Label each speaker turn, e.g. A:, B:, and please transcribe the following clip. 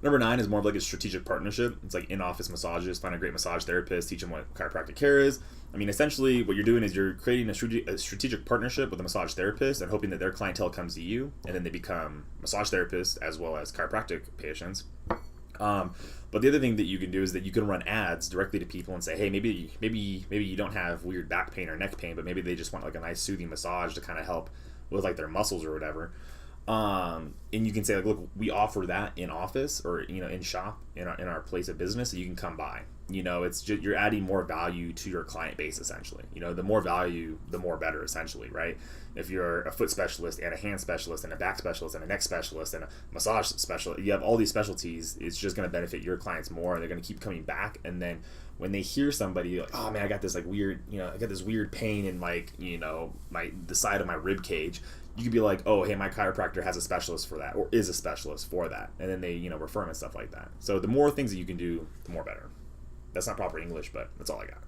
A: Number 9 is more of like a strategic partnership. It's like in-office massages, find a great massage therapist, teach them what chiropractic care is. I mean, essentially what you're doing is you're creating a strategic partnership with a massage therapist and hoping that their clientele comes to you, and then they become massage therapists as well as chiropractic patients. But the other thing that you can do is that you can run ads directly to people and say, hey, maybe you don't have weird back pain or neck pain, but maybe they just want like a nice soothing massage to kind of help with like their muscles or whatever. And you can say like, look, we offer that in office or in shop in our place of business, so you can come by. It's just you're adding more value to your client base essentially. The more value, the more better essentially, right? If you're a foot specialist and a hand specialist and a back specialist and a neck specialist and a massage specialist, you have all these specialties. It's just going to benefit your clients more. They're going to keep coming back, and then when they hear somebody like, oh man, I got this like weird, I got this weird pain in like the side of my rib cage. You could be like, oh, hey, my chiropractor has a specialist for that or is a specialist for that. And then they, refer them and stuff like that. So the more things that you can do, the more better. That's not proper English, but that's all I got.